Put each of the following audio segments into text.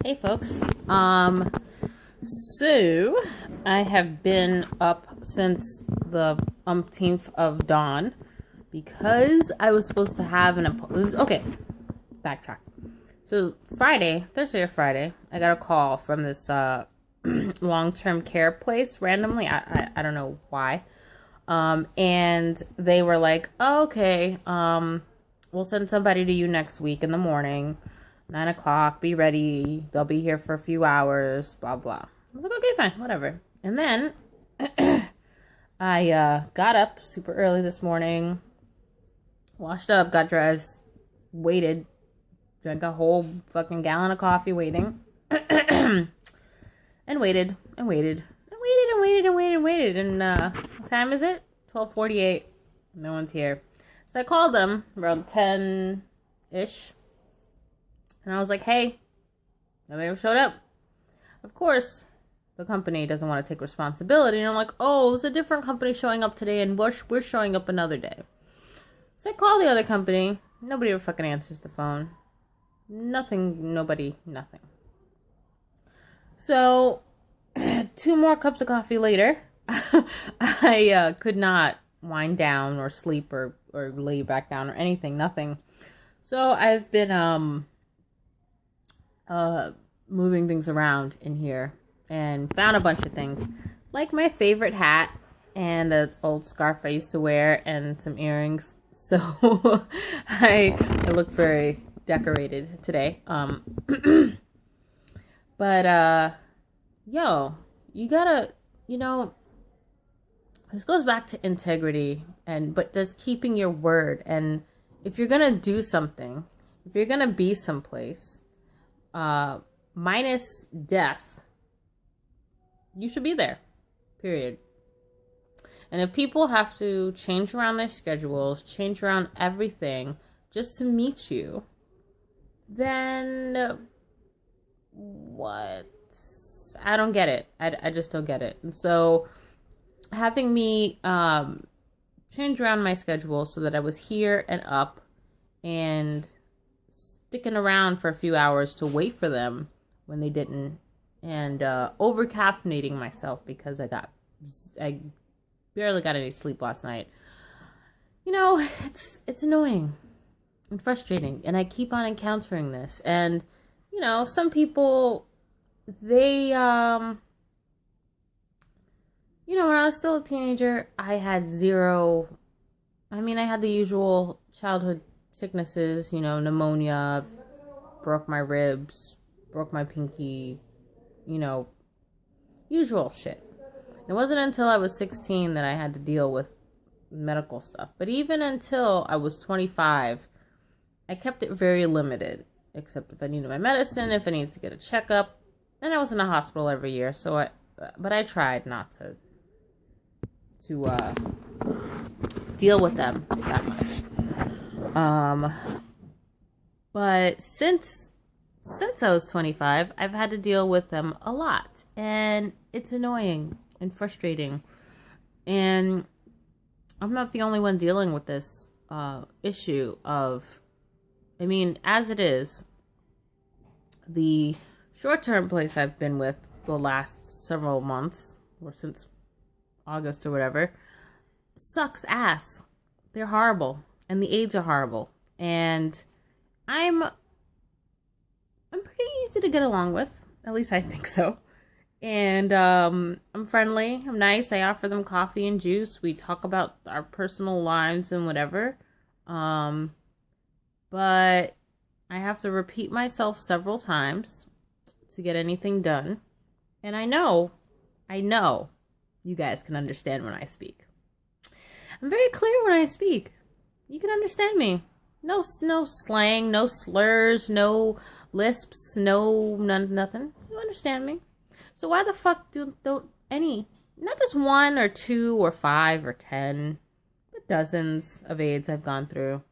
Hey folks. So I have been up since the umpteenth of dawn because I was supposed to have an appointment. Okay, backtrack. So Thursday or Friday, I got a call from this long-term care place randomly. I don't know why. And they were like, oh, okay, we'll send somebody to you next week in the morning. 9 o'clock, be ready. They'll be here for a few hours, blah, blah. I was like, okay, fine, whatever. And then I got up super early this morning, washed up, got dressed, waited, drank a whole fucking gallon of coffee waiting, and waited, and waited, and waited, and waited, and waited, and waited. And what time is it? 12:48. No one's here. So I called them around 10-ish. And I was like, hey, nobody showed up. Of course, the company doesn't want to take responsibility. And I'm like, oh, it was a different company showing up today, and we're showing up another day. So I call the other company. Nobody ever fucking answers the phone. Nothing, nobody, nothing. So, 2 more cups of coffee later, I could not wind down or sleep or lay back down or anything, nothing. So I've been, moving things around in here and found a bunch of things like my favorite hat and an old scarf I used to wear and some earrings. So I look very decorated today. But yo, you gotta, this goes back to integrity but just keeping your word. And if you're gonna do something, if you're gonna be someplace, minus death, you should be there, period. And if people have to change around their schedules, change around everything just to meet you, then what? I don't get it. I just don't get it. And so having me change around my schedule so that I was here and up and sticking around for a few hours to wait for them when they didn't, and over caffeinating myself because I barely got any sleep last night. It's annoying and frustrating, and I keep on encountering this. And some people, they when I was still a teenager, I had I had the usual childhood sicknesses, pneumonia, broke my ribs, broke my pinky, usual shit. It wasn't until I was 16 that I had to deal with medical stuff. But even until I was 25, I kept it very limited, except if I needed my medicine, if I needed to get a checkup. And I was in the hospital every year, but I tried not to deal with them that much. But since I was 25, I've had to deal with them a lot, and it's annoying and frustrating. And I'm not the only one dealing with this issue of, as it is, the short-term place I've been with the last several months, or since August or whatever, sucks ass. They're horrible, and the aides are horrible, and I'm pretty easy to get along with. At least I think so. And I'm friendly, I'm nice. I offer them coffee and juice. We talk about our personal lives and whatever. But I have to repeat myself several times to get anything done. And I know you guys can understand when I speak. I'm very clear when I speak. You can understand me. No slang, no slurs, no lisps, nothing. You understand me. So why the fuck don't any, not just 1 or 2 or 5 or 10, but dozens of aides I've gone through.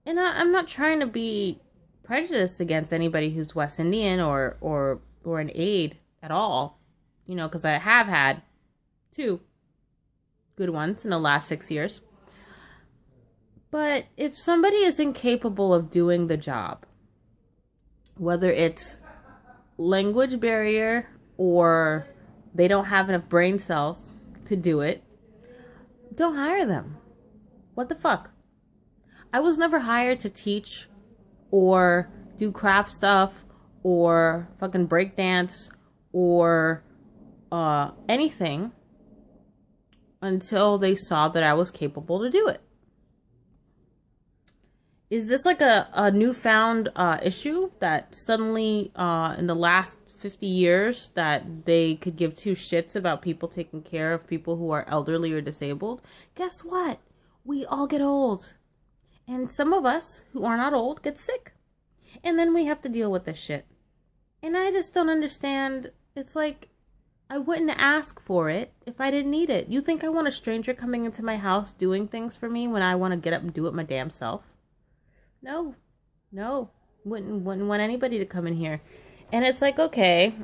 And I'm not trying to be prejudiced against anybody who's West Indian or an aide at all. Because I have had 2 good ones in the last 6 years. But if somebody is incapable of doing the job, whether it's language barrier or they don't have enough brain cells to do it, don't hire them. What the fuck? I was never hired to teach or do craft stuff or fucking breakdance or anything until they saw that I was capable to do it. Is this like a newfound issue that suddenly in the last 50 years that they could give two shits about people taking care of people who are elderly or disabled? Guess what? We all get old. And some of us who are not old get sick. And then we have to deal with this shit. And I just don't understand. It's like, I wouldn't ask for it if I didn't need it. You think I want a stranger coming into my house doing things for me when I want to get up and do it my damn self? No. Wouldn't want anybody to come in here. And it's like, okay,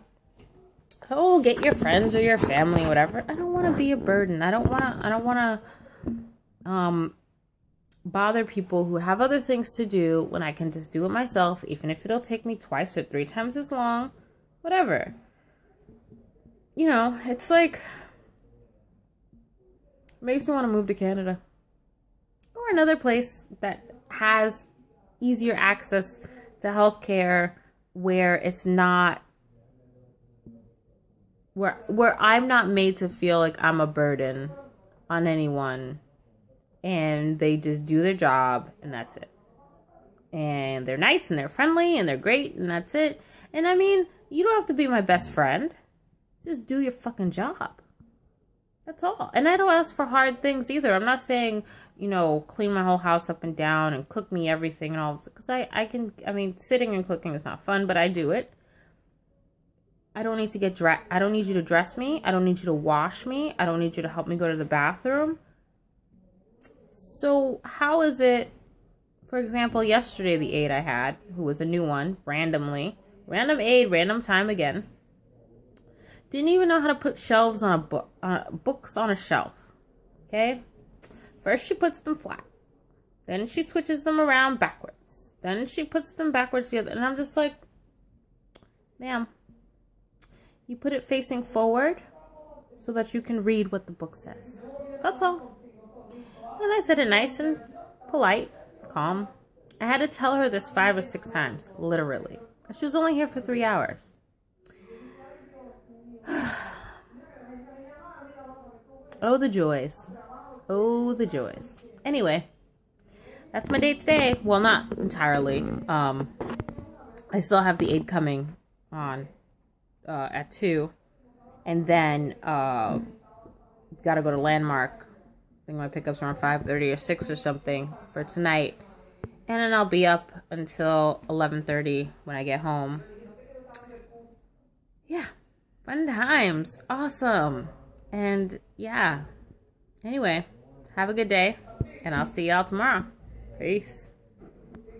get your friends or your family, whatever. I don't want to be a burden. I don't want to bother people who have other things to do when I can just do it myself, even if it'll take me twice or 3 times as long, whatever. You know, it's like, makes me want to move to Canada or another place that has easier access to healthcare, where it's not, where I'm not made to feel like I'm a burden on anyone, and they just do their job and that's it. And they're nice and they're friendly and they're great and that's it. And I mean, you don't have to be my best friend. Just do your fucking job. That's all. And I don't ask for hard things either. I'm not saying, you know, clean my whole house up and down and cook me everything and all this. Because I mean, sitting and cooking is not fun, but I do it. I don't need to get dressed. I don't need you to dress me. I don't need you to wash me. I don't need you to help me go to the bathroom. So how is it, for example, yesterday the aide I had, who was a new one, random aide, random time again, didn't even know how to put shelves on a book, books on a shelf. Okay? First she puts them flat. Then she switches them around backwards. Then she puts them backwards the other. And I'm just like, ma'am, you put it facing forward so that you can read what the book says. That's all. And I said it nice and polite, calm. I had to tell her this 5 or 6 times, literally. She was only here for 3 hours. Oh, the joys. Oh, the joys. Anyway, that's my day today. Well, not entirely. I still have the aide coming on at 2. And then gotta go to Landmark. I think my pickup's around 5:30 or 6 or something for tonight. And then I'll be up until 11:30 when I get home. Yeah. Fun times. Awesome. And yeah. Anyway, have a good day. And I'll see y'all tomorrow. Peace.